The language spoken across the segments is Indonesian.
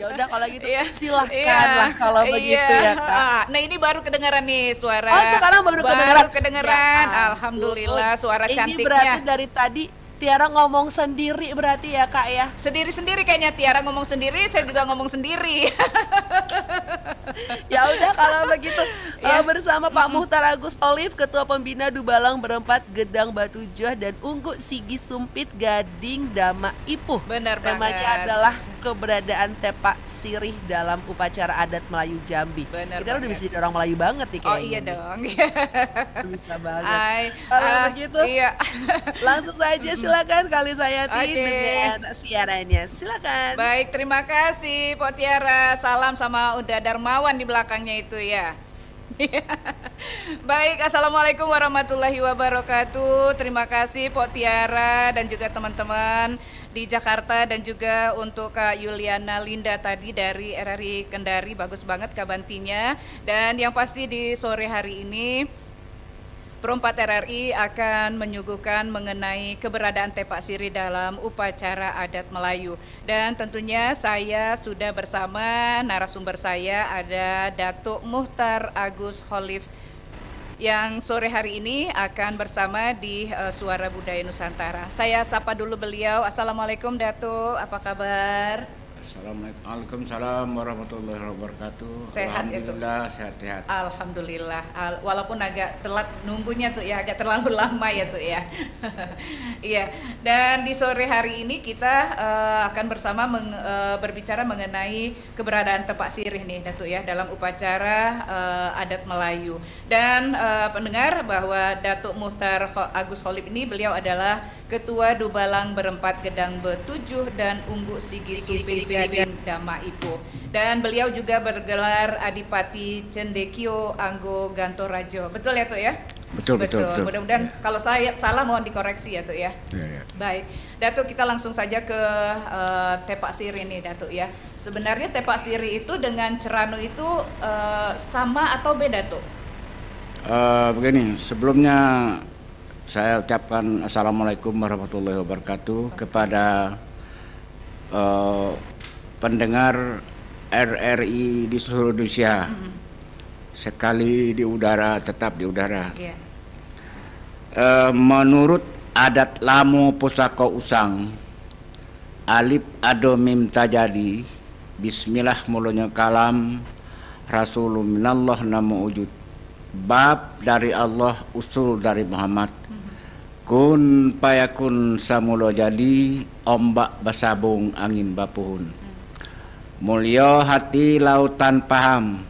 Ya udah kalau gitu Iya, silahkan iya, lah kalau begitu iya. ya Kak. Nah ini baru kedengaran nih suara. Oh sekarang baru kedengeran. Ya kedengeran. ampun. Alhamdulillah suara Ini berarti cantiknya. dari tadi Tiara ngomong sendiri berarti ya Kak ya. Sendiri-sendiri kayaknya Tiara ngomong sendiri, saya juga ngomong sendiri. Ya udah kalau begitu Ya. bersama Pak Muhtar Agus Olive, Ketua Pembina Dubalang Berempat Gedang Batu Juah dan Unggu Sigi Sumpit Gading Dama Ipuh. Benar Temanya banget. adalah keberadaan Tepak Sirih dalam upacara adat Melayu Jambi. Benar Kita udah banget. bisa jadi orang Melayu banget nih Oh kayaknya. iya dong. Bisa banget. Hai. Kalau begitu Iya. langsung saja silakan Kali Sayati Oke. dengan siarannya. Silakan. Baik, terima kasih Pok Tiara. Salam sama Uda Darmawan di belakangnya itu ya. Baik, assalamualaikum warahmatullahi wabarakatuh. Terima kasih Pok Tiara dan juga teman-teman di Jakarta dan juga untuk Kak Yuliana Linda tadi dari RRI Kendari, bagus banget kabantinya. Dan yang pasti di sore hari ini Perempat RRI akan menyuguhkan mengenai keberadaan Tepak Sirih dalam upacara adat Melayu. Dan tentunya saya sudah bersama narasumber saya ada Datuk Muhtar Agus Olive yang sore hari ini akan bersama di Suara Budaya Nusantara. Saya sapa dulu beliau. Assalamualaikum Datuk, apa kabar? Assalamualaikum warahmatullahi wabarakatuh. Sehat ya, Tuk? Alhamdulillah sehat-sehat. Alhamdulillah, walaupun agak telat nunggunya tuh ya, agak terlalu lama ya tuh ya. Iya, dan di sore hari ini kita akan bersama berbicara mengenai keberadaan Tepak Sirih nih Datuk ya dalam upacara adat Melayu. Dan pendengar bahwa Datuk Muhtar Agus Olive ini beliau adalah Ketua Dubalang Berempat Gedang Betujuh dan Unggu Sigi Sumpit Gading Dama Ipuh. Dan beliau juga bergelar Adipati Cendekio Anggo Gantorajo. Betul ya Tuk ya? Betul. Mudah-mudahan kalau saya salah mohon dikoreksi ya Tuk ya. Ya. Baik, Datuk kita langsung saja ke Tepak Sirih nih Datuk ya. Sebenarnya Tepak Sirih itu dengan Cerano itu sama atau beda Tuk? Begini, sebelumnya saya ucapkan Assalamualaikum warahmatullahi wabarakatuh kepada pendengar RRI di seluruh Indonesia. Sekali di udara, tetap di udara. Iya. Menurut adat Lamu Pusaka Usang, alif ado mim tajadi, bismillah mulanya kalam, rasulun minallah namu wujud, bab dari Allah, usul dari Muhammad, kun payakun samulo jadi, ombak basabung angin bapuhun, mulya hati lautan paham,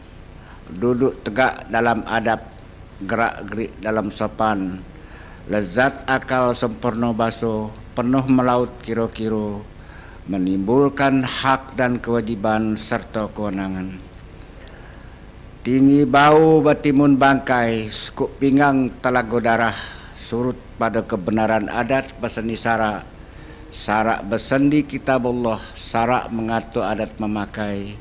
duduk tegak dalam adab, gerak-gerik dalam sopan, lezat akal sempurna baso, penuh melaut kiro-kiro, menimbulkan hak dan kewajiban serta kewenangan. Tinggi bau batimun bangkai, sekuk pinggang telaga darah, surut pada kebenaran adat berseni sarak bersendi kitabullah, sarak mengatur adat memakai,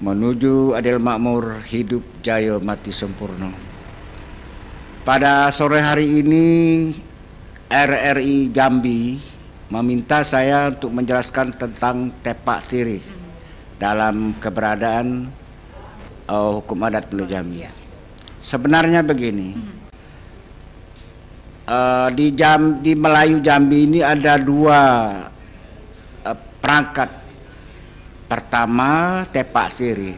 menuju adil makmur, hidup jaya mati sempurna. Pada sore hari ini RRI Jambi meminta saya untuk menjelaskan tentang Tepak Sirih dalam keberadaan hukum adat Melayu Jambi. Sebenarnya begini, di Melayu Jambi ini ada dua perangkat. Pertama Tepak Sirih.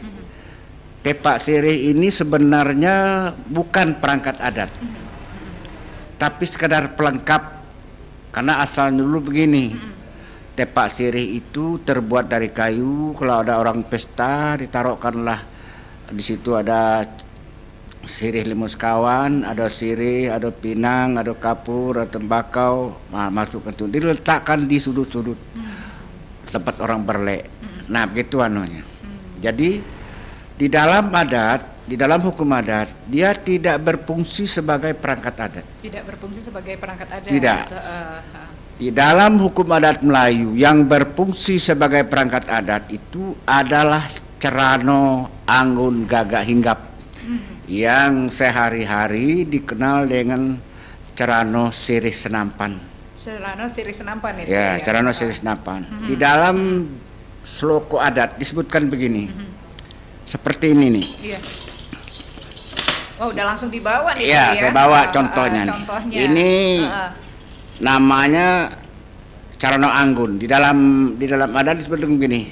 Tepak Sirih ini sebenarnya bukan perangkat adat, tapi sekedar pelengkap, karena asalnya dulu begini. Tepak Sirih itu terbuat dari kayu. Kalau ada orang pesta, ditaruhkanlah di situ ada sirih limus kawan, ada sirih, ada pinang, ada kapur, ada tembakau, masukkan itu, diletakkan di sudut-sudut tempat orang berlek. Nah begitu anunya. Jadi di dalam adat, di dalam hukum adat, dia tidak berfungsi sebagai perangkat adat. Tidak berfungsi sebagai perangkat adat. Tidak. Di dalam hukum adat Melayu yang berfungsi sebagai perangkat adat itu adalah Cerano, Anggun, Gagak, Hinggap, yang sehari-hari dikenal dengan Cerano Sirih Senampan. Cerano Sirih Senampan itu Ya, Cerano Sirih Senampan. Di dalam Sloko adat disebutkan begini. Seperti ini nih. Iya. Oh, udah langsung dibawa nih. Iya, ya? saya bawa contohnya nih. Contohnya. Ini namanya Carano Anggun. Di dalam adat disebut begini.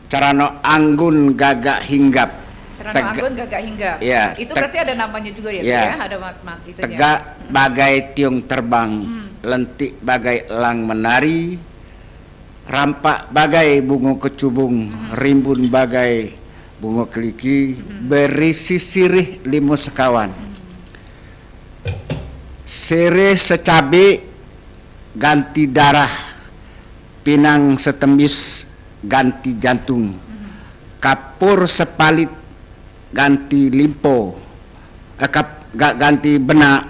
Carano Anggun Gagak Hinggap. Carano Anggun Gagak Hinggap. Ya, itu berarti ada namanya juga ya, ya. Ada mak itunya. Tegak bagai tiung terbang, lentik bagai elang menari, rampak bagai bunga kecubung, rimbun bagai bunga keliki, berisi sirih limo sekawan. Sirih secabi ganti darah, pinang setembis ganti jantung, kapur sepalit ganti limpo, ganti benak,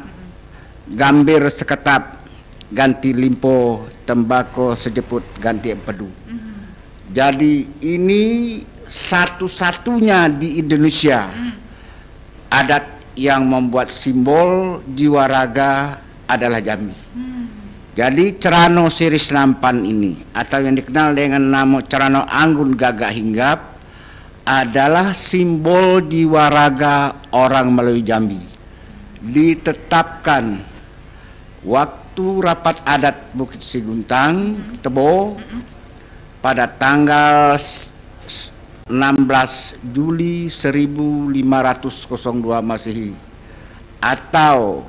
gambir seketap ganti limpo, tembakau sejeput ganti empedu. Jadi ini satu-satunya di Indonesia adat yang membuat simbol jiwa raga adalah Jambi. Jadi Carano Sirih Senampan ini atau yang dikenal dengan nama Carano Anggun Gagak Hinggap adalah simbol jiwa raga orang Melayu Jambi. Ditetapkan waktu rapat adat Bukit Siguntang Tebo pada tanggal 16 Juli 1502 Masehi atau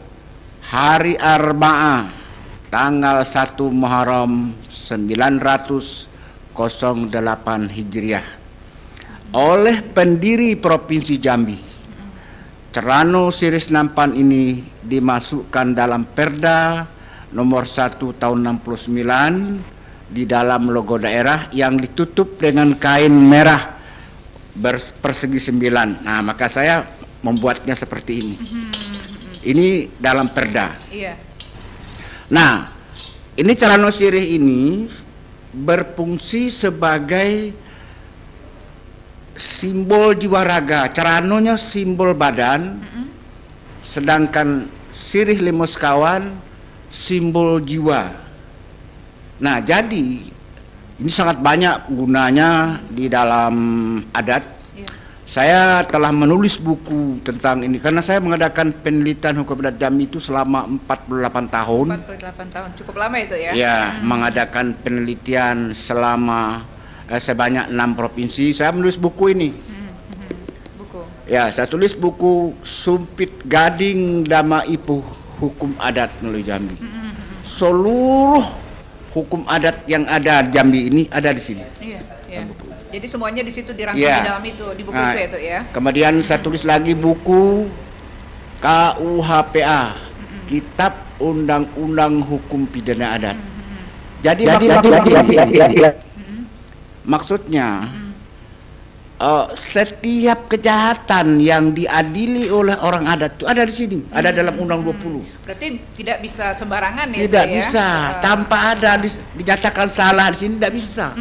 hari Arba'ah tanggal 1 Muharram 908 Hijriah oleh pendiri Provinsi Jambi. Carano Sirih Senampan ini dimasukkan dalam Perda nomor 1 tahun 69 di dalam logo daerah yang ditutup dengan kain merah persegi 9. Nah, maka saya membuatnya seperti ini. Ini dalam Perda. Iya. Nah, ini Carano Sirih ini berfungsi sebagai simbol jiwa raga. Caranonya simbol badan, sedangkan sirih limo sekawan simbol jiwa. Nah, jadi ini sangat banyak gunanya di dalam adat. Saya telah menulis buku tentang ini karena saya mengadakan penelitian hukum adat Jambi itu selama 48 tahun. 48 tahun, cukup lama itu ya? Ya, mengadakan penelitian selama sebanyak 6 provinsi. Saya menulis buku ini. Buku. Ya, saya tulis buku Sumpit Gading Dama Ipuh Hukum Adat Melayu Jambi. Seluruh hukum adat yang ada di Jambi ini ada di sini. Iya, iya. Jadi semuanya di situ dirangkum Ya. di dalam itu, di buku itu ya, itu ya. Kemudian saya tulis lagi buku KUHPA, Kitab Undang-Undang Hukum Pidana Adat. Jadi maksudnya setiap kejahatan yang diadili oleh orang adat itu ada di sini, ada dalam Undang 20. Berarti tidak bisa sembarangan ya? Tidak itu ya? bisa, tanpa ada dinyatakan salah di sini tidak bisa.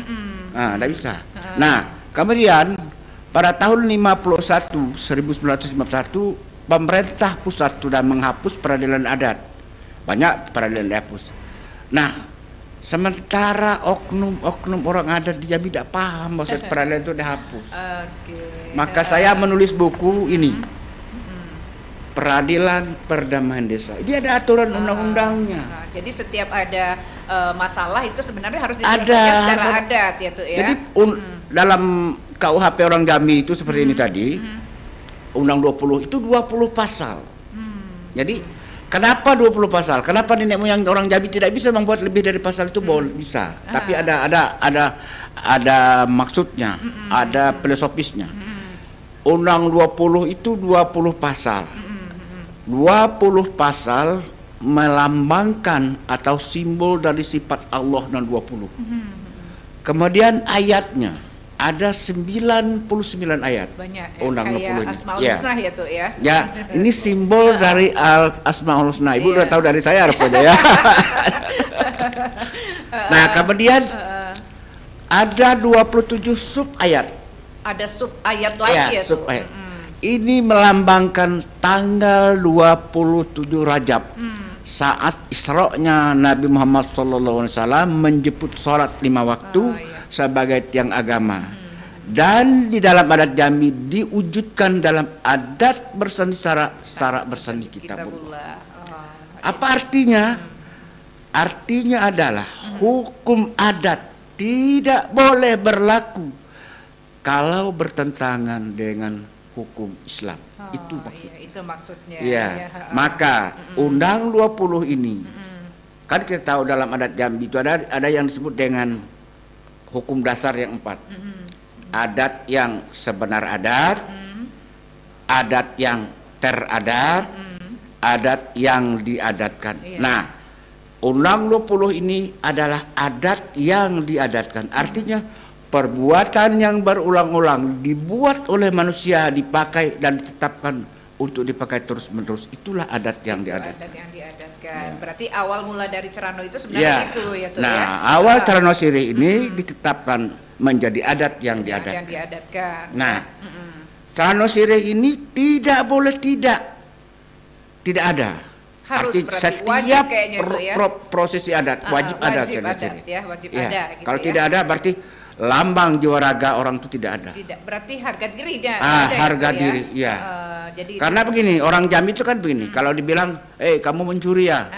Nah, tidak bisa. Nah, kemudian pada tahun 1951 pemerintah pusat sudah menghapus peradilan adat. Banyak peradilan dihapus. Nah, sementara oknum orang adat di Jambi tidak paham maksud peradilan itu dihapus. Maka saya menulis buku ini. Peradilan Perdamaian Desa. Ini ada aturan undang-undangnya. Jadi setiap ada masalah itu sebenarnya harus diselesaikan secara adat ya tuh ya. Jadi dalam KUHP orang Jambi itu seperti ini tadi. Undang 20 itu 20 pasal. Jadi kenapa 20 pasal? Kenapa nenek moyang orang Jambi tidak bisa membuat lebih dari pasal itu? Boleh bisa. Tapi ada maksudnya, ada filosofisnya. Undang 20 itu 20 pasal. 20 pasal melambangkan atau simbol dari sifat Allah dan 20. Kemudian ayatnya ada 99 ayat. Banyak Undang 20 ini. Asmaul Husna ya tuh ya. Ya, ini simbol dari Asmaul Husna. Ibu udah tahu dari saya rupanya ya. Nah, kemudian ada 27 sub ayat. Ada sub ayat lagi ya sub tuh. ayat. Ini melambangkan tanggal 27 Rajab. Saat Isra-nya Nabi Muhammad SAW menjemput sholat 5 waktu sebagai tiang agama. Dan di dalam adat Jambi diwujudkan dalam adat berseni syarak berseni Kitabullah. Apa artinya? Artinya adalah hukum adat tidak boleh berlaku kalau bertentangan dengan hukum Islam. Itu maksudnya. Iya, itu maksudnya. Ya, maka Undang 20 ini kan kita tahu dalam adat Jambi itu ada yang disebut dengan hukum dasar yang 4. Adat yang sebenar adat, adat yang teradat, adat yang diadatkan. Iya. Nah, Undang 20 ini adalah adat yang diadatkan. Artinya perbuatan yang berulang-ulang dibuat oleh manusia, dipakai dan ditetapkan untuk dipakai terus-menerus, itulah adat yang diadatkan. Adat yang diadatkan. Berarti awal mula dari Cerano itu sebenarnya itu ya tuh nah, ya. awal Cerano Sirih ini ditetapkan menjadi adat yang diadatkan. Yang diadatkan. Nah, Cerano Sirih ini tidak boleh tidak ada. Harus berarti setiap wajib kayaknya itu ya. prosesi adat wajib ada wajib Cerano adat Sirih. ya, wajib Ya, ada gitu kalau ya. tidak ada berarti lambang jiwa raga orang itu tidak ada. Tidak, berarti harga dirinya ada Harga itu diri, ya. Jadi Karena begini, orang Jambi itu kan begini, kalau dibilang, kamu mencuri ya,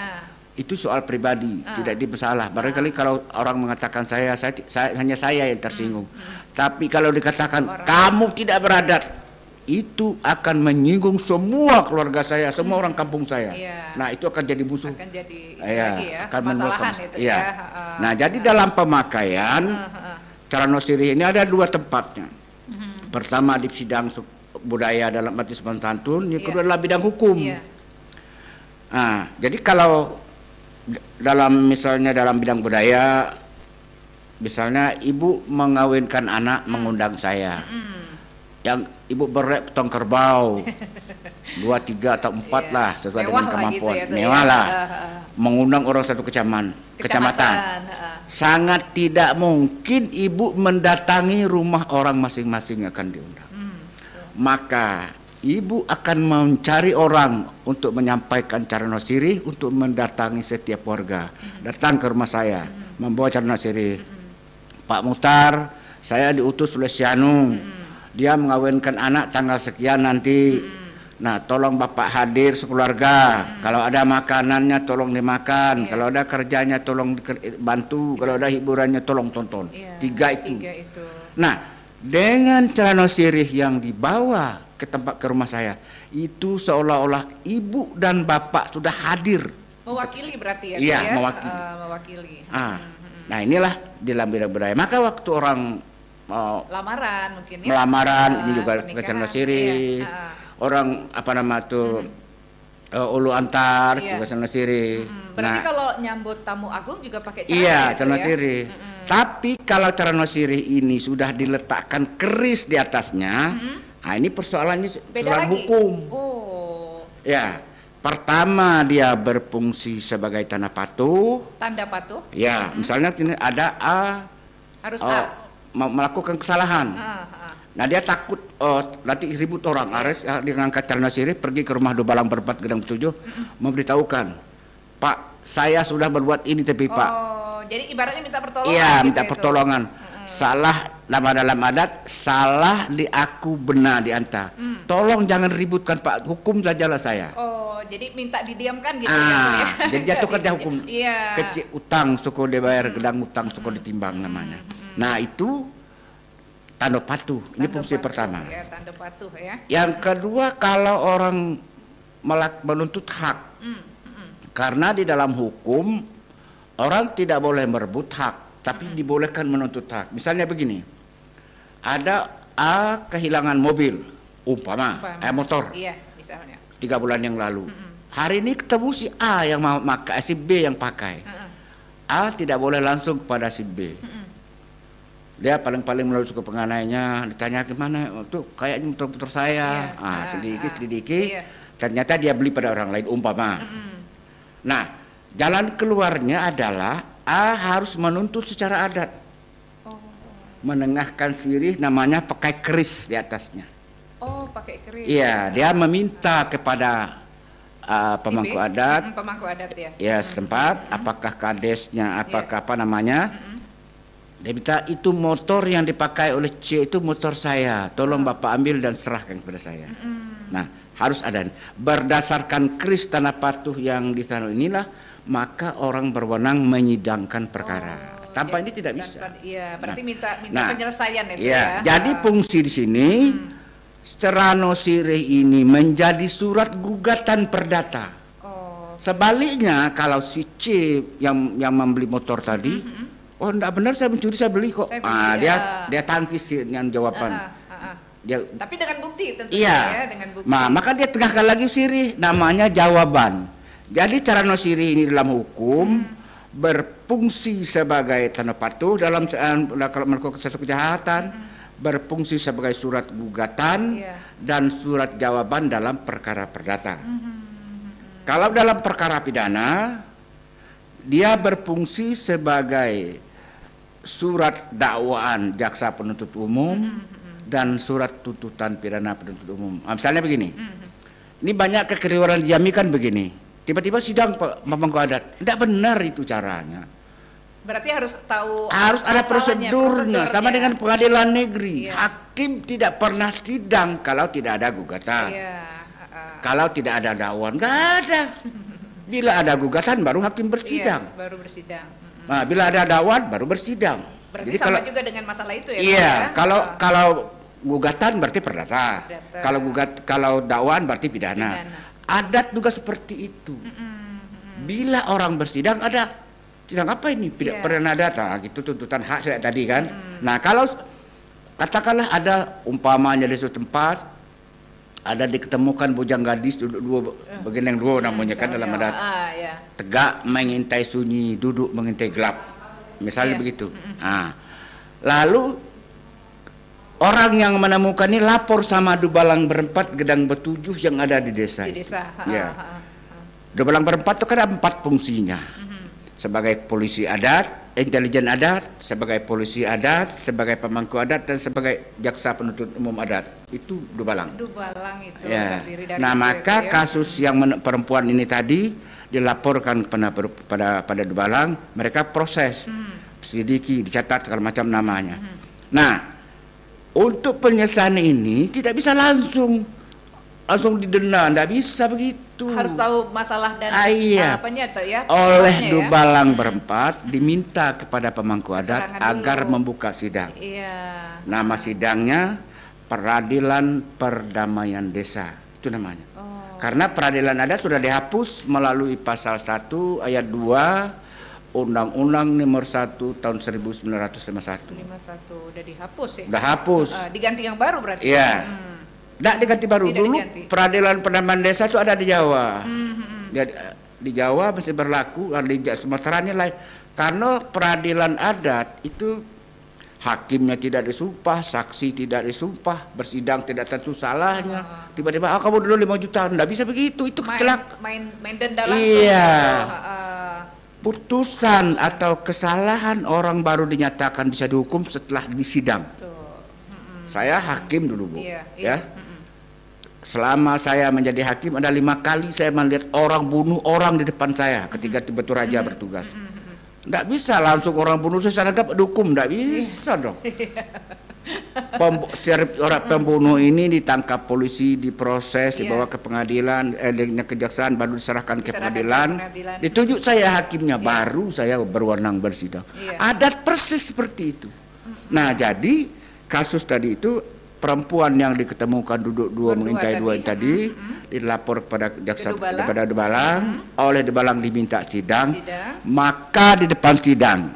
itu soal pribadi, tidak dibersalah. Barangkali kalau orang mengatakan hanya saya yang tersinggung. Tapi kalau dikatakan kamu tidak beradat, itu akan menyinggung semua keluarga saya, semua orang kampung saya. Iya. Nah, itu akan jadi musuh. akan jadi Iya, lagi ya, akan masalahan menimbulkan- itu iya. ya. Nah, jadi dalam pemakaian Cerano Sirih ini ada 2 tempatnya. Pertama di sidang budaya dalam arti sopan santun, yang kedua adalah bidang hukum. Iya. Nah, jadi kalau misalnya dalam bidang budaya, misalnya ibu mengawinkan anak mengundang saya, yang ibu berek potong kerbau 2, 3 atau 4 lah sesuai Mewah dengan lah gitu kemampuan, ya tuh mewah ya. lah, mengundang orang satu kecamatan. Sangat tidak mungkin ibu mendatangi rumah orang masing-masing akan diundang. Maka ibu akan mencari orang untuk menyampaikan Cerano Sirih, untuk mendatangi setiap warga. Datang ke rumah saya, membawa Cerano Sirih. Pak Muhtar, saya diutus oleh Si Anung. Dia mengawinkan anak tanggal sekian nanti. Nah, tolong Bapak hadir sekeluarga. Kalau ada makanannya tolong dimakan. Kalau ada kerjanya tolong bantu. Kalau ada hiburannya tolong tonton. Tiga itu. Nah, dengan Cerano Sirih yang dibawa ke rumah saya, itu seolah-olah ibu dan bapak sudah hadir. Mewakili berarti ya? Iya, ya? mewakili. Nah, inilah di dalam bidang budaya. Maka waktu orang lamaran mungkin ya. Melamaran ini juga ke Cerano Sirih. Orang ulu antar juga Cerano Sirih. Berarti kalau nyambut tamu agung juga pakai cara iya, itu Cerano ya? Sirih. Tapi kalau Cerano Sirih ini sudah diletakkan keris di atasnya, nah ini persoalannya soal hukum. Ya, pertama dia berfungsi sebagai tanda patuh. Tanda patuh? Ya, misalnya ini ada harus melakukan kesalahan. Nah, dia takut nanti ribut orang. Dia ngangkat Cerano Sirih pergi ke rumah Dubalang Berempat Gedang 7 memberitahukan, Pak, saya sudah berbuat ini tapi Pak. Jadi ibaratnya minta pertolongan. Iya, gitu minta pertolongan. Salah dalam adat, salah di aku benar di anta. Tolong jangan ributkan Pak, hukum sajalah saya. Jadi minta didiamkan gitu ya. Jadi jatuh kerja hukum. Iya. Kecil utang suku dibayar, gedang utang suku ditimbang namanya. Nah, itu tanda patuh. Ini fungsi pertama. Ya, tanda patuh ya. Yang kedua, kalau orang menuntut hak. Karena di dalam hukum orang tidak boleh merebut hak, tapi dibolehkan menuntut hak. Misalnya begini, ada A kehilangan mobil, umpama motor. Iya, misalnya. 3 bulan yang lalu. Hari ini ketemu si A yang mau pakai, si B yang pakai. A tidak boleh langsung kepada si B. Dia paling-paling melalui suku penganainya, ditanya gimana, tuh kayaknya motor saya. Sedikit. Ternyata dia beli pada orang lain, umpama. Nah, jalan keluarnya adalah A harus menuntut secara adat. Menengahkan sirih, namanya pakai keris di atasnya. Pakai keris. Iya, dia meminta kepada pemangku adat. Pemangku adat ya. Ya, setempat, apakah kadesnya, apakah apa namanya. Dia minta itu motor yang dipakai oleh C itu motor saya, tolong Bapak ambil dan serahkan kepada saya. Nah, harus ada berdasarkan kris tanah patuh yang di sana inilah, maka orang berwenang menyidangkan perkara. Tanpa ini tidak bisa. Iya, berarti minta nah, penyelesaian itu ya. ya. Jadi fungsi di sini Serano Sirih ini menjadi surat gugatan perdata. Sebaliknya kalau si C yang membeli motor tadi, oh enggak benar saya mencuri, saya beli kok. Dia tangkis dengan jawaban. Dia, tapi dengan bukti tentunya iya, ya, dengan bukti. Maka dia tengahkan lagi sirih, namanya jawaban. Jadi Serano Sirih ini dalam hukum berfungsi sebagai tanda patuh dalam melakukan satu kejahatan, berfungsi sebagai surat gugatan dan surat jawaban dalam perkara perdata. Kalau dalam perkara pidana, dia berfungsi sebagai surat dakwaan jaksa penuntut umum dan surat tuntutan pidana penuntut umum. Misalnya begini, ini banyak kekeliruan di Jambi kan begini, tiba-tiba sidang pemangku adat, tidak benar itu caranya. Berarti harus tahu, harus ada prosedurnya, sama dengan pengadilan negeri. Hakim tidak pernah sidang kalau tidak ada gugatan. Kalau tidak ada dakwaan, nggak ada. Bila ada gugatan baru hakim bersidang. Baru bersidang. Nah, bila ada dakwaan baru bersidang. Berarti jadi sama juga dengan masalah itu ya? Iya, kalau gugatan berarti perdata. Kalau dakwaan berarti pidana. Adat juga seperti itu. Bila orang bersidang ada sidang apa ini? Pidana data, gitu tuntutan hak saya tadi kan. Nah, kalau katakanlah ada umpamanya di suatu tempat ada diketemukan bujang gadis duduk dua begeneng dua namanya kan dalam adat. Tegak mengintai sunyi, duduk mengintai gelap. Misalnya begitu. Lalu orang yang menemukan ini lapor sama Dubalang berempat Gedang Betujuh yang ada di desa. Di desa. Dubalang berempat itu kan ada 4 fungsinya. Sebagai polisi adat, intelijen adat, sebagai polisi adat, sebagai pemangku adat, dan sebagai jaksa penuntut umum adat. Itu Dubalang. Dubalang itu terdiri dari nah, maka kasus yang perempuan ini tadi dilaporkan pada Dubalang, mereka proses, selidiki, dicatat segala macam namanya. Nah, untuk penyelesaian ini tidak bisa langsung didenda, tidak bisa begitu. Harus tahu masalah dan apanya tuh ya. Oleh Dubalang berempat diminta kepada pemangku adat agar membuka sidang. Nama sidangnya Peradilan Perdamaian Desa, itu namanya. Karena peradilan adat sudah dihapus melalui pasal 1 ayat 2 Undang-Undang nomor 1 tahun 1951. Udah dihapus ya? Udah hapus. Diganti yang baru berarti? Iya. Tidak diganti baru. Dulu peradilan perdamaian desa itu ada di Jawa. Di Jawa masih berlaku, di Sumatera ini lain. Karena peradilan adat itu hakimnya tidak disumpah, saksi tidak disumpah, bersidang tidak tentu salahnya. Tiba-tiba kamu dulu 5 juta, tidak bisa begitu. Itu main denda langsung. Iya. Putusan atau kesalahan orang baru dinyatakan bisa dihukum setelah disidang. Saya hakim dulu, Bu. Ya. Selama saya menjadi hakim ada 5 kali saya melihat orang bunuh orang di depan saya ketika Batu Raja bertugas. Tidak bisa langsung orang bunuh saya anggap dihukum, tidak bisa dong. Orang pembunuh ini ditangkap polisi, diproses, dibawa ke pengadilan, kejaksaan, baru diserahkan ke pengadilan. Ditunjuk saya hakimnya, baru saya berwenang bersidang. Adat persis seperti itu. Nah, jadi kasus tadi itu perempuan yang diketemukan duduk dua mengintai dua tadi dilapor kepada jaksa kepada Dubalang, oleh Dubalang diminta sidang, maka di depan sidang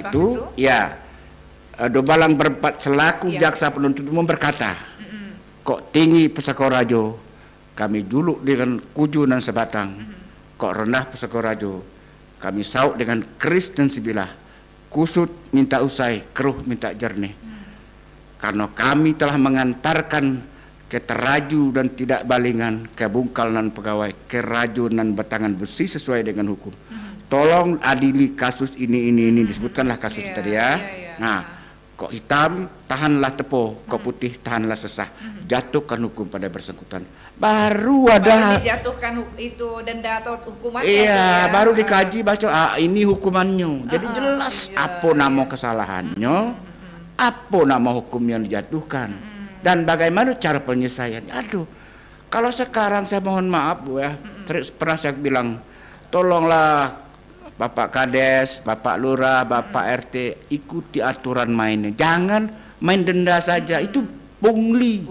itu ya Dubalang berempat selaku jaksa penuntut umum berkata, kok tinggi Pusaka Rajo kami juluk dengan kuju dan sebatang, kok rendah Pusaka Rajo kami sauk dengan keris dan sebilah, kusut minta usai, keruh minta jernih. Karena kami telah mengantarkan ke teraju dan tidak balingan, ke bungkal dan pegawai, ke raju dan batangan besi sesuai dengan hukum. Tolong adili kasus ini disebutkanlah kasus tadi ya. Nah, Kok hitam, tahanlah tepo. Kok putih, tahanlah sesah. Jatuhkan hukum pada bersangkutan. Baru ada. Dijatuhkan itu denda atau hukumannya. Iya, baru dikaji baca. Ini hukumannya. Jadi jelas apa nama kesalahannya, apa nama hukum yang dijatuhkan, dan bagaimana cara penyelesaian. Aduh, kalau sekarang saya mohon maaf Bu ya, pernah saya bilang, tolonglah Bapak Kades, Bapak Lurah, Bapak RT, ikuti aturan mainnya. Jangan main denda saja, itu pungli.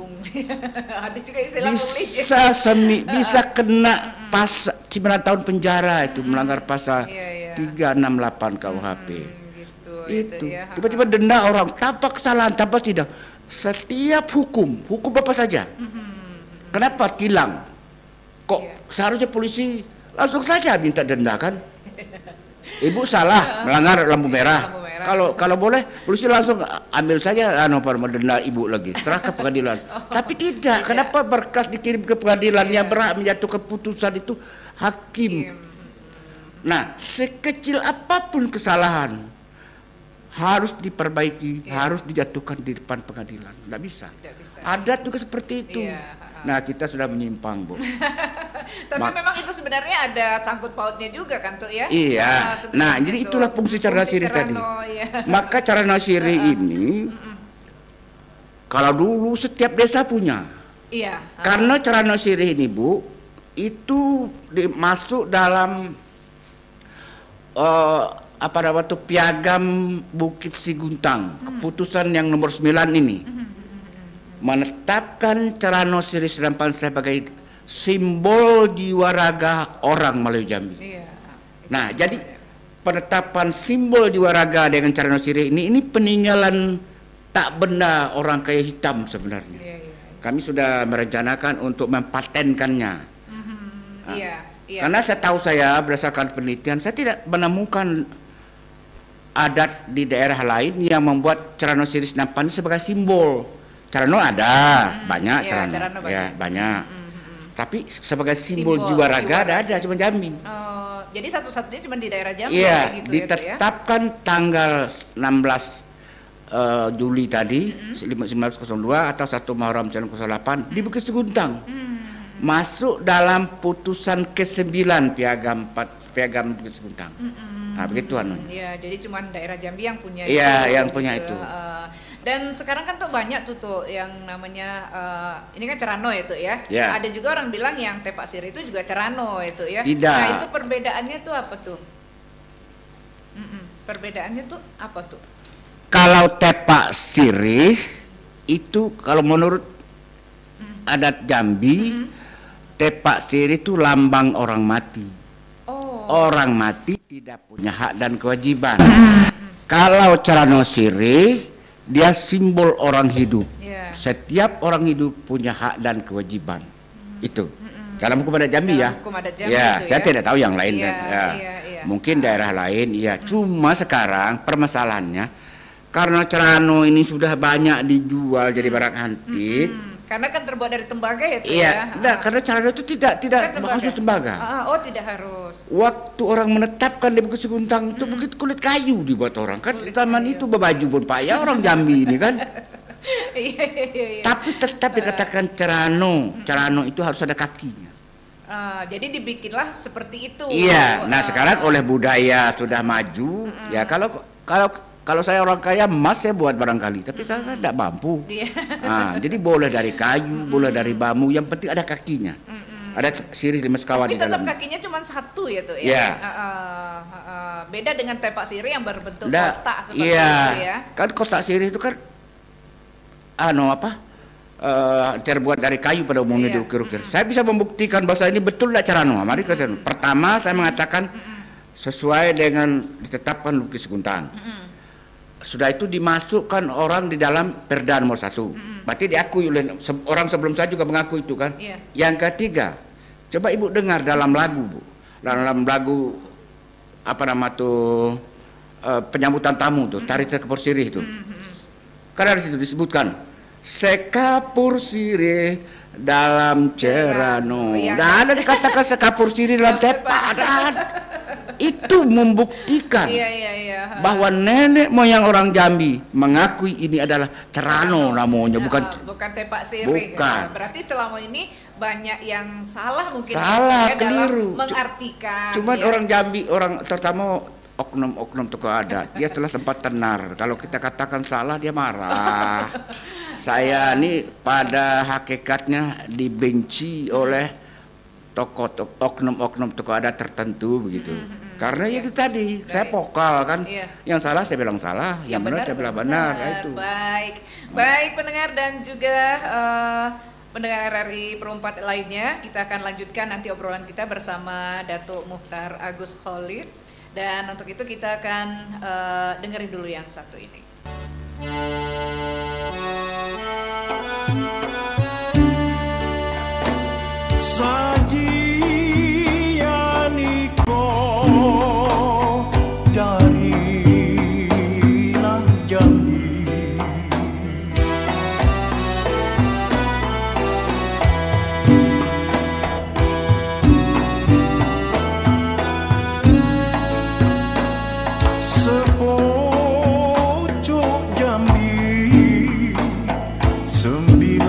Ada juga istilah pungli. Bisa kena 9 tahun penjara itu, melanggar pasal 368 KUHP. Itu ya. tiba-tiba denda orang tanpa kesalahan, tanpa sidang. Setiap hukum apa saja. Kenapa tilang? Kok seharusnya polisi langsung saja minta denda kan? Ibu salah melanggar lampu merah. Kalau boleh polisi langsung ambil saja denda ibu lagi, serah ke pengadilan. Tapi tidak. Kenapa berkas dikirim ke pengadilan yang berhak menjatuhkan keputusan itu hakim? Nah, sekecil apapun kesalahan harus diperbaiki, harus dijatuhkan di depan pengadilan. Tidak bisa. Adat juga seperti itu. Nah, kita sudah menyimpang, Bu. Tapi memang itu sebenarnya ada sangkut pautnya juga kan tuh ya? Iya. Nah, jadi itulah fungsi cara nasiri tadi. Maka cara nasiri ini, kalau dulu setiap desa punya. Iya. Karena cara nasiri ini, Bu, itu masuk dalam Piagam Bukit Siguntang, keputusan yang nomor 9 ini. Menetapkan Carano Siri Serampan sebagai simbol jiwa raga orang Melayu Jambi. Nah, jadi penetapan simbol jiwa raga dengan Carano Siri ini peninggalan tak benda orang kaya hitam sebenarnya. Kami sudah merencanakan untuk mempatenkannya. Karena saya berdasarkan penelitian, saya tidak menemukan adat di daerah lain yang membuat Carano Siri Serampan sebagai simbol. Carano ada, banyak Carano. Ya, banyak. Tapi sebagai simbol jiwa raga ada cuma Jambi. Jadi satu-satunya cuma di daerah Jambi gitu ditetapkan tanggal 16 Juli tadi 1902 atau 1 Muharram 1908 di Bukit Seguntang. Masuk dalam putusan ke-9 Piagam Bukit Seguntang. Nah, begitu Iya, jadi cuma daerah Jambi yang punya itu. Iya, yang punya itu. Dan sekarang kan tuh banyak tuh yang namanya ini kan Carano itu ya. Ada juga orang bilang yang Tepak Sirih itu juga Carano itu ya. Tidak. Nah, itu perbedaannya tuh apa tuh? Perbedaannya tuh apa tuh? Kalau Tepak Sirih itu kalau menurut adat Jambi, Tepak Sirih itu lambang orang mati. Orang mati tidak punya hak dan kewajiban. Kalau Carano Sirih dia simbol orang hidup. Setiap orang hidup punya hak dan kewajiban. Itu. Dalam hukum adat Jambi ya. Saya tidak tahu yang lain. Mungkin daerah lain Cuma sekarang permasalahannya karena Carano ini sudah banyak dijual jadi barang antik. Karena kan terbuat dari tembaga ya. Enggak, karena Carano itu tidak harus tembaga. Tidak harus. Waktu orang menetapkan di Bukit Seguntang itu bukit kulit kayu dibuat orang kan. Zaman itu berbaju pun payah orang Jambi ini kan. Tapi tetap dikatakan Carano itu harus ada kakinya. Jadi dibikinlah seperti itu. Nah sekarang oleh budaya sudah maju. Ya kalau saya orang kaya emas saya buat barangkali, tapi saya tidak mampu. Jadi boleh dari kayu, boleh dari bambu, yang penting ada kakinya. Ada sirih limas kawan di dalam. Tapi tetap kakinya cuma satu ya tuh ya. Beda dengan Tepak Sirih yang berbentuk kotak seperti itu ya. Kan kotak sirih itu kan terbuat dari kayu pada umumnya diukir-ukir. Saya bisa membuktikan bahwa ini betul tidak Carano. Mari kita. Pertama saya mengatakan sesuai dengan ditetapkan Bukit Seguntang. Sudah itu dimasukkan orang di dalam Perda nomor 1. Berarti diakui oleh orang sebelum saya juga mengaku itu kan. Yang ketiga, coba Ibu dengar dalam lagu, Bu. Dalam lagu penyambutan tamu tuh, Tari Sekapur Sirih itu. Karena di situ disebutkan Sekapur Sirih dalam Carano. Ada dikatakan Sekapur Sirih dalam Tepak. itu membuktikan Iya. bahwa nenek moyang orang Jambi mengakui ini adalah Cerano namanya, bukan Tepak Sirih. Bukan. Berarti selama ini banyak yang salah mungkin Salah, ya, dalam keliru. mengartikan. Cuman ya. orang Jambi, orang terutama oknum-oknum tokoh adat, dia setelah sempat tenar. Kalau kita katakan salah, dia marah. Saya ini pada hakikatnya dibenci oleh oknum-oknum tokoh adat tertentu begitu. Karena itu tadi, saya vokal kan. Yang salah saya bilang salah, yang benar saya bilang benar. Nah, itu. Baik pendengar dan juga pendengar RRI Perumpat lainnya, kita akan lanjutkan nanti obrolan kita bersama Datuk Muhtar Agus Khalid. Dan untuk itu kita akan dengerin dulu yang satu ini. Sajian iko darilah Jambi, sepojok Jambi, 9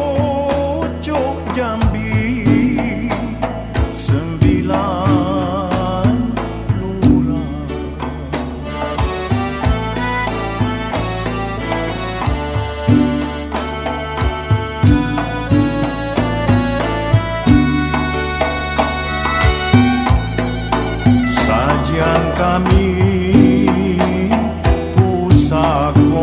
sepojok Jambi, 9 lurah. Sajian kami pusako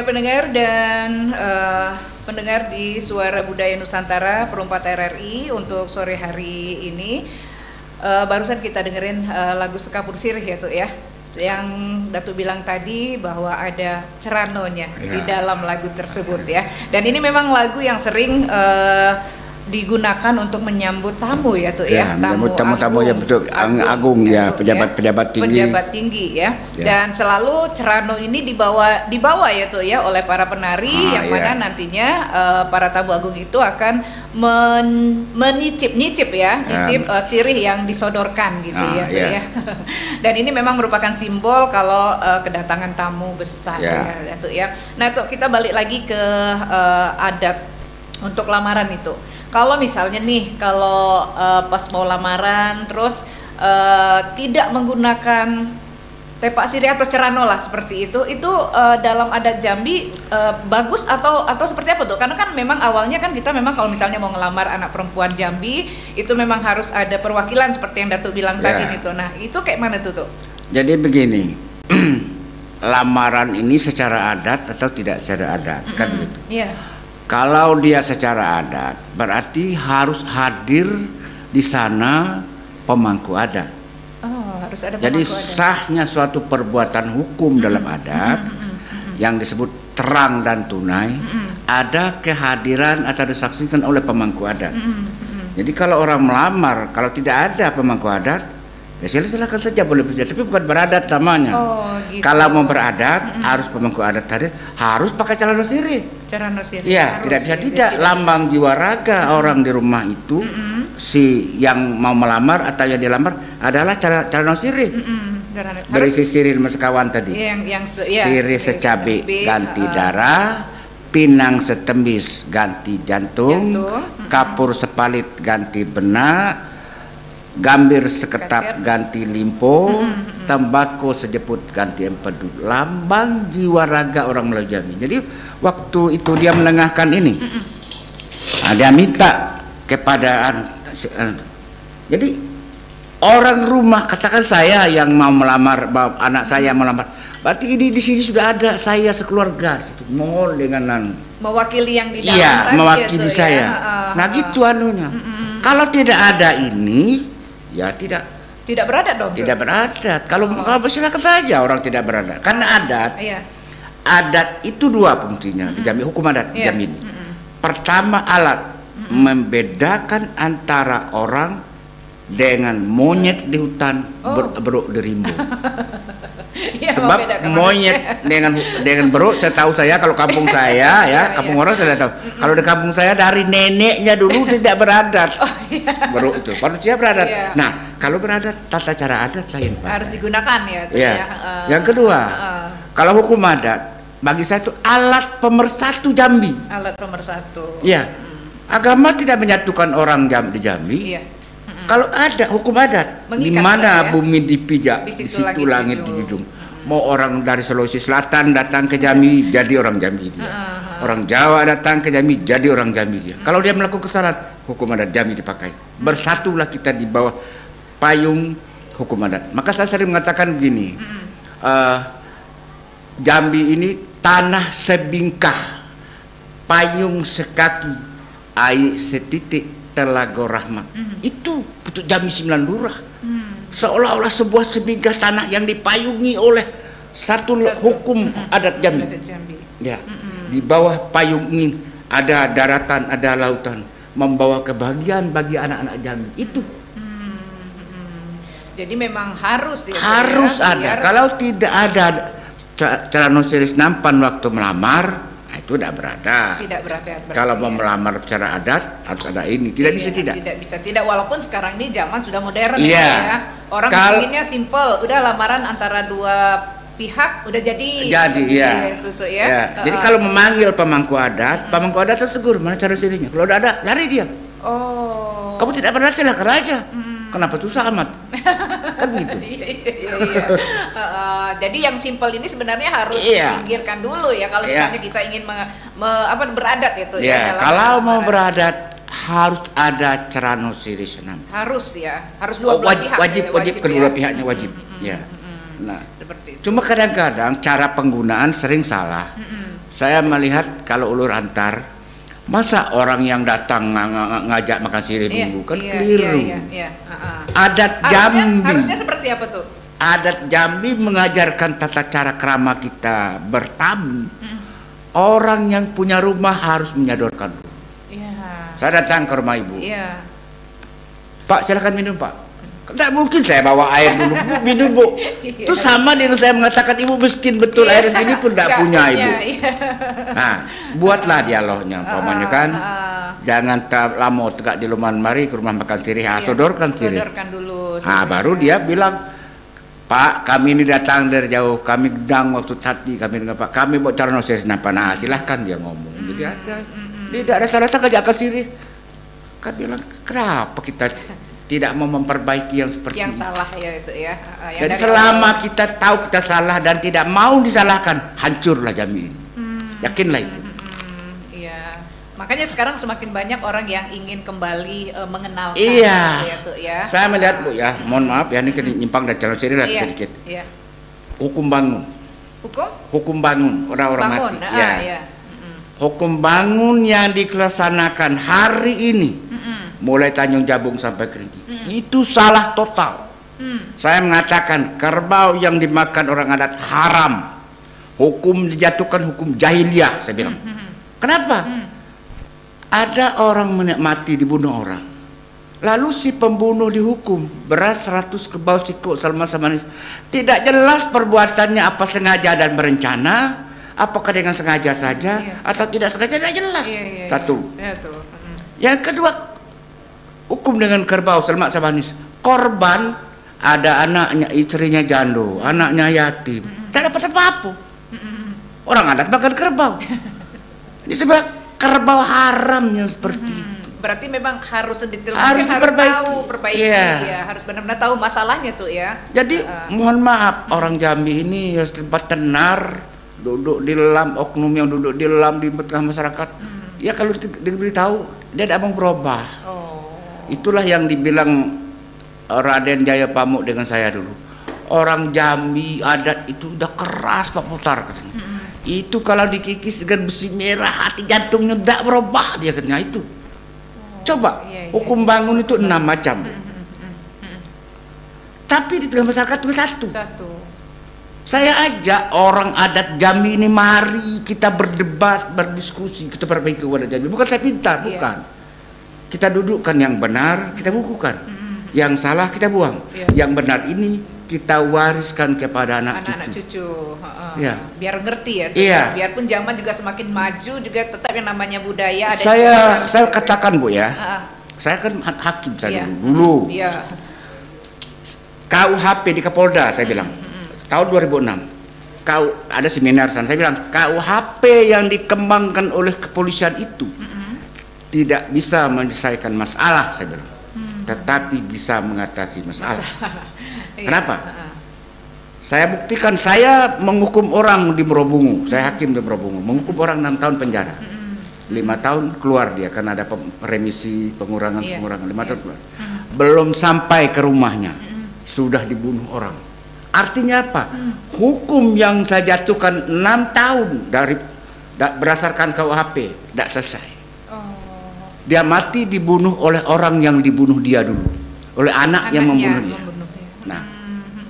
pendengar dan pendengar di Suara Budaya Nusantara Perumpat RRI untuk sore hari ini, barusan kita dengerin lagu Sekapur Sirih ya Tuk ya, yang Datuk bilang tadi bahwa ada ceranonya di dalam lagu tersebut ya, dan ini memang lagu yang sering digunakan untuk menyambut tamu ya Tuk ya, tamu yang betul agung ya, pejabat tinggi ya. Dan selalu cerano ini dibawa ya Tuk ya oleh para penari yang mana nantinya para tamu agung itu akan menyicip sirih yang disodorkan gitu ya Tuk ya. Dan ini memang merupakan simbol kalau kedatangan tamu besar ya Tuk ya. Nah Tuk, kita balik lagi ke adat untuk lamaran itu. Kalau misalnya nih, kalau pas mau lamaran terus tidak menggunakan Tepak Sirih atau cerano lah seperti itu dalam adat Jambi bagus atau seperti apa tuh? Karena kan memang awalnya kan kita memang kalau misalnya mau ngelamar anak perempuan Jambi itu memang harus ada perwakilan seperti yang Datuk bilang tadi itu. Nah itu kayak mana tuh? Jadi begini, lamaran ini secara adat atau tidak secara adat kan gitu. Kalau dia secara adat, berarti harus hadir di sana pemangku adat. Oh, harus ada pemangku Jadi adat. sahnya suatu perbuatan hukum dalam adat yang disebut terang dan tunai, ada kehadiran atau disaksikan oleh pemangku adat. Jadi kalau orang melamar, kalau tidak ada pemangku adat, ya silakan saja boleh berjalan, tapi bukan beradat namanya. Gitu. Kalau mau beradat harus pemangku adat tadi harus pakai calon sirih. Cerano sirih. Iya, tidak bisa tidak. Lambang jiwa raga orang di rumah itu si yang mau melamar atau yang dilamar adalah calon sirih. berisi sirih mas kawan tadi. Sirih secabai ganti darah, pinang setembis ganti jantung, kapur sepalit ganti benak, gambir seketap ganti limpo, tembakau sejeput ganti empedu. Lambang jiwa raga orang Melayu Jambi. Jadi waktu itu dia melengahkan ini, dia minta kepada jadi orang rumah, katakan saya yang mau melamar, anak saya melamar, berarti ini di sini sudah ada saya sekeluarga. Mohon dengan mewakili yang di dalam. Iya, mewakili gitu, saya. Ya. Nah gitu anunya. Kalau tidak ada ini, ya tidak beradat dong. Tidak beradat. Kalau silakan saja orang tidak beradat. Karena adat itu dua fungsinya di Jambi, hukum adat di Jambi ini. Pertama, alat membedakan antara orang dengan monyet di hutan beruk di rimbo. Sebab monyet dengan beruk, saya tahu saya kalau kampung saya kampung orang saya tahu. Kalau di kampung saya dari neneknya dulu tidak beradat. Beruk itu manusia beradat. Nah, kalau beradat tata cara adat saya harus digunakan ya. Yang kedua, kalau hukum adat bagi saya itu alat pemersatu Jambi. Alat pemersatu. Iya. Agama tidak menyatukan orang di Jambi. Iya. Kalau ada hukum adat, di mana bumi dipijak, di situ langit dijunjung. Mau orang dari Sulawesi Selatan datang ke Jambi, jadi orang Jambi dia. Orang Jawa datang ke Jambi, jadi orang Jambi dia. Kalau dia melakukan kesalahan, hukum adat Jambi dipakai. Bersatulah kita di bawah payung hukum adat. Maka saya sering mengatakan begini, Jambi ini tanah sebingkah, payung sekaki, air setitik, telaga rahmat. Itu untuk Jambi 9 lurah. Seolah-olah sebuah sebingkah tanah yang dipayungi oleh satu hukum adat Jambi. Ya. Di bawah payung ini ada daratan, ada lautan, membawa kebahagiaan bagi anak-anak Jambi. Itu. Jadi memang harus ya. Harus ada. Kalau tidak ada cara nosiris nampan waktu melamar, itu tidak beradat. Tidak beradat. Kalau mau melamar secara adat harus ada ini. Tidak bisa tidak. Tidak bisa tidak. Walaupun sekarang ini zaman sudah modern ya. Orang inginnya simple. Udah lamaran antara dua pihak udah jadi. Jadi ya. Jadi kalau memanggil pemangku adat harus tegur mana cara sirinya. Kalau udah ada lari dia. Oh. Kamu tidak beradat silakan aja. Kenapa susah amat? Kan gitu. Jadi yang simpel ini sebenarnya harus dipinggirkan dulu ya. Kalau misalnya kita ingin beradat itu. Kalau mau beradat harus ada cerano sirisenam. Harus ya. Harus dua belah pihak. Wajib kedua pihaknya wajib. Nah, seperti itu. Cuma kadang-kadang cara penggunaan sering salah. Saya melihat kalau ulur antar, masa orang yang datang ngajak makan sirih dulu kan keliru. Adat Jambi harusnya seperti apa tuh? Adat Jambi mengajarkan tata cara kerama kita bertamu. Orang yang punya rumah harus menyodorkan dulu. Saya datang ke rumah ibu. Pak silakan minum pak. Tidak mungkin saya bawa air dulu, bu, minum bu. Itu sama dengan saya mengatakan ibu miskin betul, air segini pun tidak punya ibu. Nah, buatlah dialognya, pamannya kan. Jangan lama tegak di luman mari ke rumah makan sirih, sodorkan sirih. Sodorkan dulu. Baru dia bilang, Pak, kami ini datang dari jauh, kami gedang maksud hati, kami dengan Pak, kami buat cara nosiris napa. Nah, silahkan dia ngomong. Jadi ada, tidak ada salah kajak ke sirih. Kan bilang, kenapa kita tidak mau memperbaiki yang seperti yang salah ya itu ya. Jadi selama kita tahu kita salah dan tidak mau disalahkan, hancurlah Jambi ini. Yakinlah itu. Iya. Makanya sekarang semakin banyak orang yang ingin kembali mengenalkan. Iya. Ya. Saya melihat bu ya, mohon maaf ya ini nyimpang dari calon siri sedikit. Iya. Hukum bangun. Hukum bangun orang-orang mati. Hukum bangun yang dilaksanakan hari ini. Mulai Tanjung Jabung sampai Kerinci, itu salah total. Saya mengatakan kerbau yang dimakan orang adat haram, hukum dijatuhkan hukum jahiliyah. Saya bilang, kenapa? Ada orang mati dibunuh orang, lalu si pembunuh dihukum berat 100 kebau sikuk selama semanis. Tidak jelas perbuatannya apa sengaja dan berencana, apakah dengan sengaja saja atau tidak sengaja, tidak jelas. Satu. Yang kedua, hukum dengan kerbau selamat sabanis, korban ada anaknya, istrinya jando, anaknya yatim, tidak dapat apa-apa. Orang adat makan kerbau. Ini sebab kerbau haramnya seperti itu. Berarti memang harus sedetail Harus mungkin, diperbaiki. tahu, perbaiki Iya. ya, harus benar-benar tahu masalahnya tuh ya. Jadi mohon maaf, orang Jambi ini ya tempat tenar, duduk di dalam oknum yang duduk di dalam di tengah masyarakat. Ya kalau diberitahu dia tidak mau berubah. Oh. Itulah yang dibilang Raden Jaya Pamuk dengan saya dulu. Orang Jambi adat itu udah keras Pak Putar katanya. Itu kalau dikikis dengan besi merah hati jantungnya tidak berubah dia katanya itu. Coba iya, hukum bangun itu 6 macam. Tapi di tengah masyarakat cuma satu. Saya ajak orang adat Jambi ini, mari kita berdebat, berdiskusi, kita perbaiki kepada Jambi. Bukan saya pintar, bukan. Kita dudukkan yang benar, kita bukukan. Yang salah kita buang. Yang benar ini kita wariskan kepada anak-anak cucu. Ya. Biar ngerti ya. Iya. Biarpun zaman juga semakin maju, juga tetap yang namanya budaya ada. Saya katakan Bu ya. Saya kan hakim saya dulu. Iya. KUHP di Kapolda saya bilang. Tahun 2006. Ada seminar sana, saya bilang KUHP yang dikembangkan oleh kepolisian itu tidak bisa menyelesaikan masalah, saya bilang. Tetapi bisa mengatasi masalah. Kenapa? Saya buktikan, saya menghukum orang di Merobungu, saya hakim di Merobungu, menghukum orang 6 tahun penjara. 5 tahun keluar dia karena ada remisi pengurangan 5 tahun keluar. Belum sampai ke rumahnya sudah dibunuh orang. Artinya apa? Hukum yang saya jatuhkan 6 tahun berdasarkan KUHP tidak selesai. Dia mati dibunuh oleh orang yang dibunuh dia dulu, oleh anak yang membunuh dia. Nah,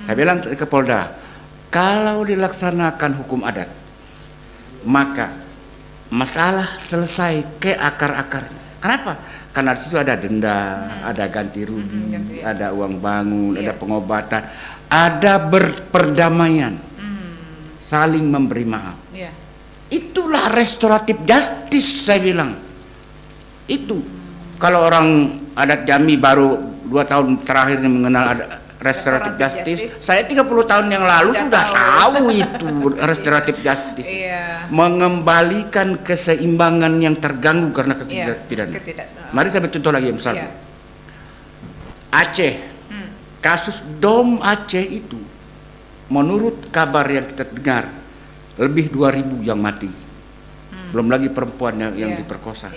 saya bilang ke Polda, kalau dilaksanakan hukum adat, maka masalah selesai ke akar-akarnya. Kenapa? Karena di situ ada denda, ada ganti rugi, ada uang bangun, ada pengobatan, ada perdamaian, saling memberi maaf. Itulah restoratif justice, saya bilang. Itu kalau orang adat Jambi baru 2 tahun terakhir ini mengenal ada restoratif justice. Saya 30 tahun yang lalu sudah tahu itu restoratif justice. Mengembalikan keseimbangan yang terganggu karena ketidakpidanan. Mari saya contoh lagi yang besar. Aceh. Kasus Dom Aceh itu menurut kabar yang kita dengar lebih 2.000 yang mati. Belum lagi perempuan yang diperkosa.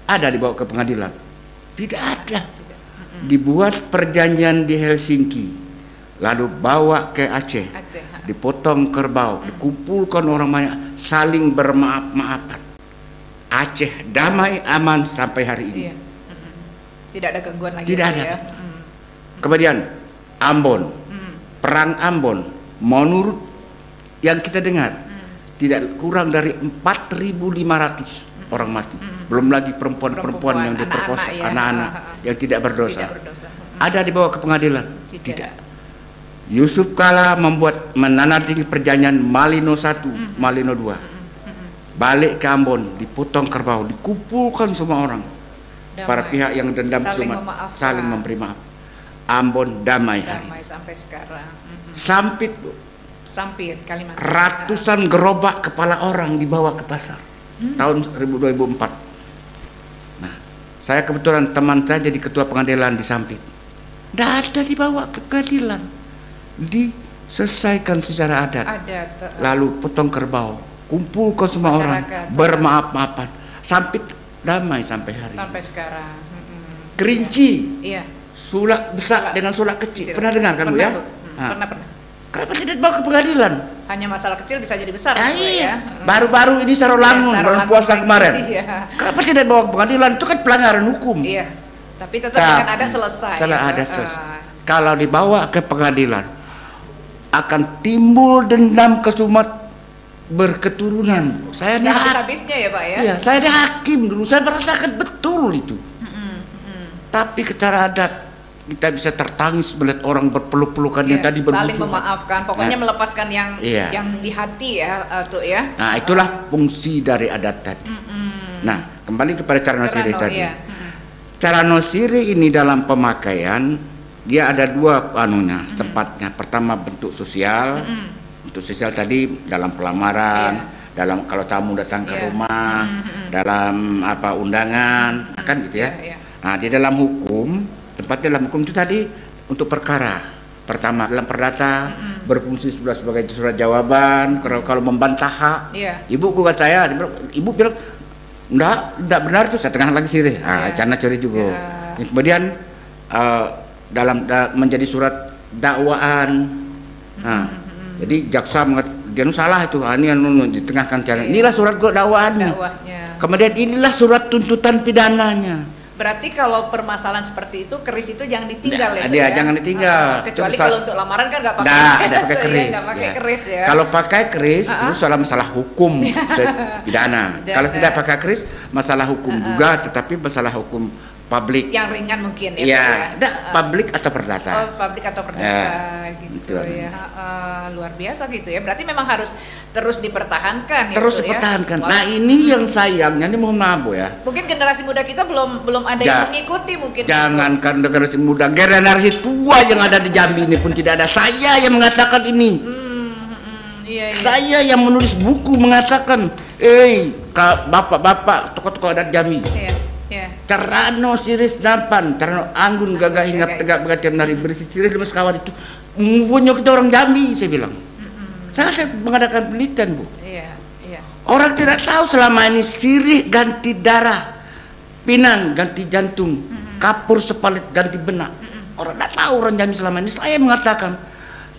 Ada dibawa ke pengadilan? Tidak ada. Dibuat perjanjian di Helsinki, lalu bawa ke Aceh, dipotong kerbau, dikumpulkan orang banyak, saling bermaaf-maafan. Aceh damai aman sampai hari ini. Tidak ada gangguan lagi. Tidak ada. Kemudian Ambon, perang Ambon, menurut yang kita dengar tidak kurang dari 4.500 orang mati. Belum lagi perempuan-perempuan yang diperkosa, anak-anak yang tidak berdosa. Ada dibawa ke pengadilan? Tidak. Yusuf Kala menandatangani perjanjian Malino 1, Malino 2. Balik ke Ambon, dipotong kerbau, dikumpulkan semua orang. Para pihak yang dendam saling memberi maaf. Ambon damai hari. Sampai sekarang. Sampit, Kalimantan. Ratusan gerobak kepala orang dibawa ke pasar. Tahun 2004. Nah, saya kebetulan teman saya jadi ketua pengadilan di Sampit. Tidak ada dibawa ke pengadilan, diselesaikan secara adat. Lalu potong kerbau, kumpulkan semua orang, bermaaf-maafan. Sampit damai sampai hari ini. Sampai sekarang. Kerinci, sulak besar dengan sulak kecil. Pernah dengar kan Bu ya? Pernah. Kenapa tidak dibawa ke pengadilan? Hanya masalah kecil bisa jadi besar. Iya. Baru-baru ini Sarolangun bulan puasa kemarin. Kenapa tidak dibawa ke pengadilan? Itu kan pelanggaran hukum. Iya. Tapi tetap dengan adat selesai. Kalau dibawa ke pengadilan akan timbul dendam kesumat berketurunan. Saya habisnya ya Pak ya. Iya, saya ada hakim dulu. Saya merasakan betul itu. Tapi secara adat kita bisa tertangis melihat orang berpeluk-pelukan yang tadi bermusuhan. Saling memaafkan, pokoknya melepaskan yang di hati ya, tuh ya. Nah, itulah fungsi dari adat tadi. Nah, kembali kepada cara nosiri tadi. Cara nosiri ini dalam pemakaian dia ada dua anunya, tempatnya. Pertama bentuk sosial. Bentuk sosial tadi dalam pelamaran, dalam kalau tamu datang ke rumah, dalam apa undangan, kan gitu ya. Nah, di dalam hukum, tempatnya dalam hukum itu tadi untuk perkara. Pertama dalam perdata berfungsi sebagai surat jawaban kalau membantah hak. Ibu gugat saya, ibu bilang enggak benar itu, saya tengah lagi sirih. Cana curi juga. Kemudian dalam menjadi surat dakwaan. Nah, jadi jaksa dia salah itu, ini yang ditengahkan cara. Inilah surat dakwaannya. Kemudian inilah surat tuntutan pidananya. Berarti kalau permasalahan seperti itu, keris itu jangan ditinggal ya? Dia jangan ditinggal. Kecuali kalau untuk lamaran kan nggak pakai. Nggak pakai keris. Nggak pakai keris ya. Kalau pakai keris itu salah masalah hukum pidana. Kalau tidak pakai keris masalah hukum juga, tetapi masalah hukum publik. Yang ringan mungkin ya. Iya, publik atau perdata. Oh, publik atau perdata gitu ya. Luar biasa gitu ya. Berarti memang harus terus dipertahankan. Terus dipertahankan. Ya? Nah ini yang sayangnya, ini mohon maaf Bu ya. Mungkin generasi muda kita belum ada yang mengikuti mungkin. Jangankan generasi muda, generasi tua yang ada di Jambi ini pun tidak ada. Saya yang mengatakan ini. Saya yang menulis buku mengatakan, bapak-bapak tokoh-tokoh adat Jambi. Carano siris nampan, carano anggun gagah hinggap tegak bagatian dari berisi siris lemes kawan itu punya kita orang Jambi, saya bilang. Saya mengadakan penelitian Bu. Orang tidak tahu selama ini sirih ganti darah, pinang ganti jantung, kapur sepalit ganti benak. Orang tidak tahu orang Jambi selama ini. Saya mengatakan,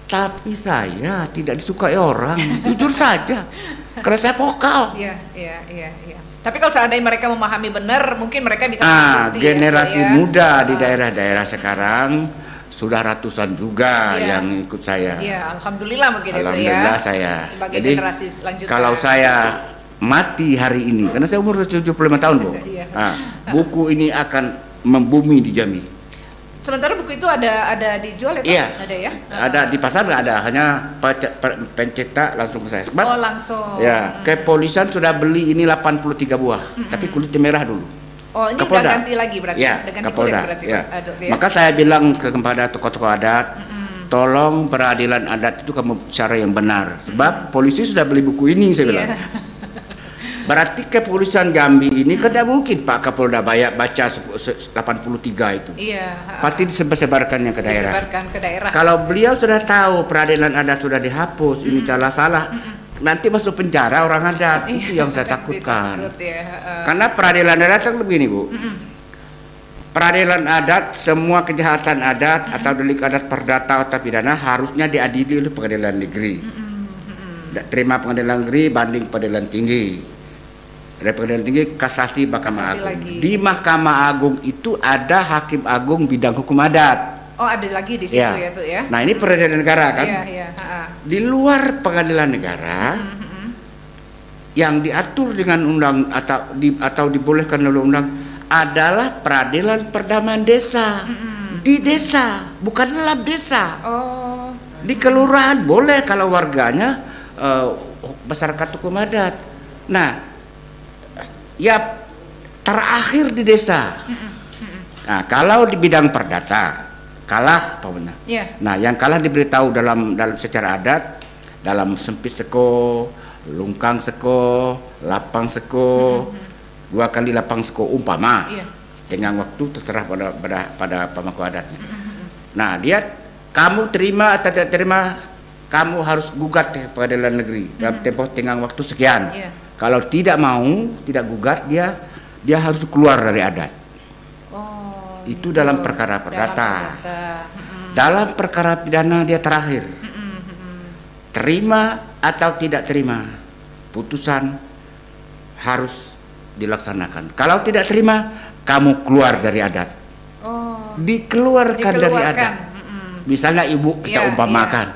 tapi saya tidak disukai orang, jujur saja, karena saya vokal. Iya. Tapi kalau seandainya mereka memahami benar, mungkin mereka bisa mengikuti. Generasi muda di daerah-daerah sekarang sudah ratusan juga yang ikut saya. Iya, alhamdulillah mungkin alhamdulillah itu ya. Saya. Sebagai Jadi, generasi lanjutan. kalau saya mati hari ini, karena saya umur 75 tahun Bu, buku ini akan membumi di Jambi. Sementara buku itu ada dijual itu? Iya. Ada ya? Ada di pasar nggak ada, hanya pencetak langsung ke saya. Sebab, langsung. Ya, kepolisian sudah beli ini 83 buah, tapi kulitnya merah dulu. Oh, ini Kapolda. udah ganti lagi berarti? Ya, udah ganti Kapolda. kulit berarti? Ya. Ya? Maka saya bilang kepada tokoh-tokoh adat, tolong peradilan adat itu kamu cara yang benar. Sebab polisi sudah beli buku ini, saya bilang. Berarti kepolisian Jambi ini kan tidak mungkin Pak Kapolda baca 83 itu. Pasti disebarkannya ke daerah. Disebarkan ke daerah. Kalau beliau sudah tahu peradilan adat sudah dihapus, ini salah-salah, nanti masuk penjara orang adat. Itu yang saya takutkan. Karena peradilan adat kan begini Bu. Peradilan adat, semua kejahatan adat atau delik adat perdata atau pidana harusnya diadili oleh pengadilan negeri. Terima pengadilan negeri banding pengadilan tinggi. Dari pengadilan tinggi kasasi Mahkamah Agung. Lagi. Di Mahkamah Agung itu ada hakim agung bidang hukum adat. Oh, ada lagi di situ ya tuh ya. Nah, ini peradilan negara kan. Iya. Di luar pengadilan negara yang diatur dengan undang atau dibolehkan oleh undang adalah peradilan perdamaian desa. Di desa, bukan dalam desa. Oh. Di kelurahan boleh kalau warganya masyarakat hukum adat. Nah, ya terakhir di desa. Nah, kalau di bidang perdata kalah Pak benar. Nah, yang kalah diberitahu dalam secara adat dalam sempit seko, lungkang seko, lapang seko, 2 kali lapang seko umpama. Dengan waktu terserah pada pemangku adatnya. Nah, dia kamu terima atau tidak terima, kamu harus gugat ke pengadilan negeri dalam tempo tenggang waktu sekian. Kalau tidak mau, tidak gugat, dia harus keluar dari adat. Itu dalam perkara perdata. Dalam perkara pidana dia terakhir. Terima atau tidak terima, putusan harus dilaksanakan. Kalau tidak terima, kamu keluar dari adat. Dikeluarkan dari adat. Misalnya ibu kita umpamakan,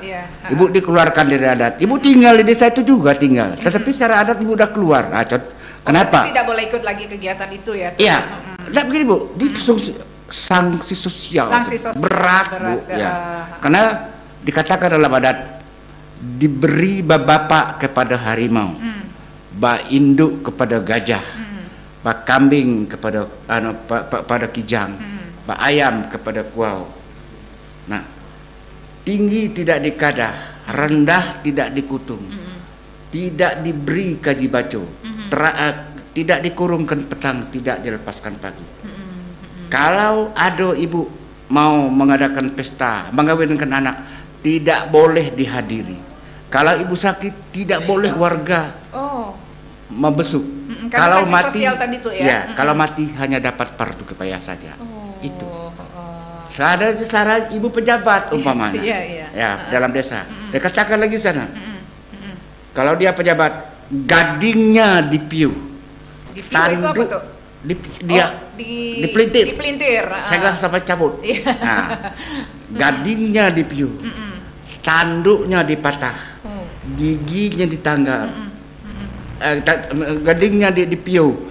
ibu dikeluarkan dari adat, ibu tinggal di desa itu juga tinggal, tetapi secara adat ibu udah keluar. Kenapa? Tidak boleh ikut lagi kegiatan itu ya? Iya, tidak begini Bu, sanksi sosial, berat Bu, karena dikatakan dalam adat diberi bapak kepada harimau, induk kepada gajah, kambing kepada pada kijang, ayam kepada kuau. Nah, tinggi tidak dikadah, rendah tidak dikutung, tidak diberi kaji baco, tidak dikurungkan petang, tidak dilepaskan pagi. Kalau ada ibu mau mengadakan pesta, mengawinkan anak, tidak boleh dihadiri. Kalau ibu sakit, tidak boleh warga membesuk. Kalau mati, sosial tadi tuh ya. kalau mati hanya dapat fardu kifayah saja. Itu. Saran ibu pejabat umpamanya, dalam desa. Dia katakan lagi sana. Kalau dia pejabat, gadingnya dipiu. Dipiu itu apa tuh? Dipelintir. Segala sampai cabut. Nah, gadingnya dipiu. Tanduknya dipatah. Giginya ditanggal. Gadingnya dipiu.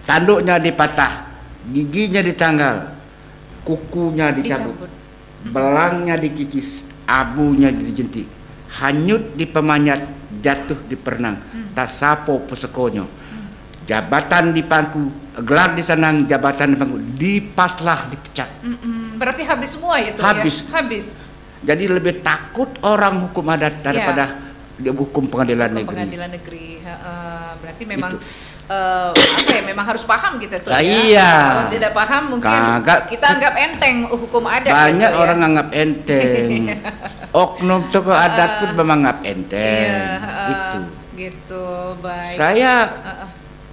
Tanduknya dipatah. Giginya ditanggal. Kukunya dicabut, belangnya dikikis, abunya dijentik, hanyut di pemanyat, jatuh di perenang, tasapo pusekonyo, jabatan dipangku, gelar disenang, jabatan dipangku, dipaslah, dipecat. Berarti habis semua itu habis. ya? Habis. Jadi lebih takut orang hukum adat daripada hukum pengadilan negeri. Pengadilan negeri. Berarti memang memang harus paham kita tuh ya. Iya. Kalau tidak paham mungkin kita anggap enteng hukum adat. Banyak gitu, orang anggap enteng. Oknum tokoh adat pun memang anggap enteng. Itu. Gitu, baik. Saya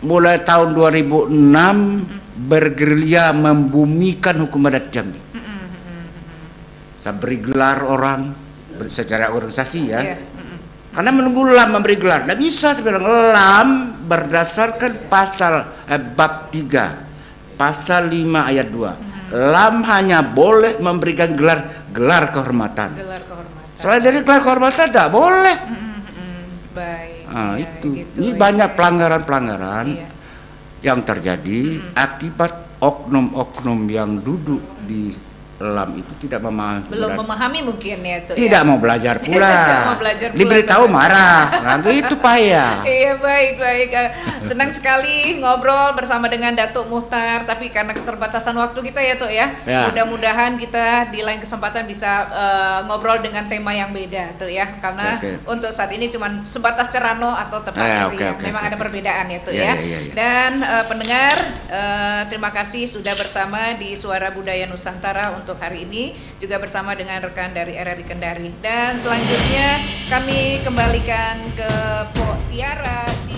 mulai tahun 2006 bergerilya membumikan hukum adat Jambi. Saya beri gelar orang secara organisasi ya. Karena menunggu LAM memberi gelar, tidak bisa sebenarnya. LAM berdasarkan pasal bab 3, pasal 5 ayat 2. LAM hanya boleh memberikan gelar kehormatan. Selain dari gelar kehormatan tidak boleh. Baik. Itu. Gitu, Ini banyak pelanggaran-pelanggaran yang terjadi akibat oknum-oknum yang duduk di LAM itu tidak memahami. Belum memahami mungkin ya itu. Tidak mau belajar pula. Diberitahu marah. Nah, itu payah. Iya, baik. Senang sekali ngobrol bersama dengan Datuk Muhtar, tapi karena keterbatasan waktu kita ya, Tuk ya. Mudah-mudahan kita di lain kesempatan bisa ngobrol dengan tema yang beda, Tuk ya. Karena untuk saat ini cuma sebatas cerano atau tepat memang ada perbedaan ya, Tuk ya. Dan pendengar, terima kasih sudah bersama di Suara Budaya Nusantara untuk hari ini, juga bersama dengan rekan dari RRI Kendari. Dan selanjutnya kami kembalikan ke Pok Tiara di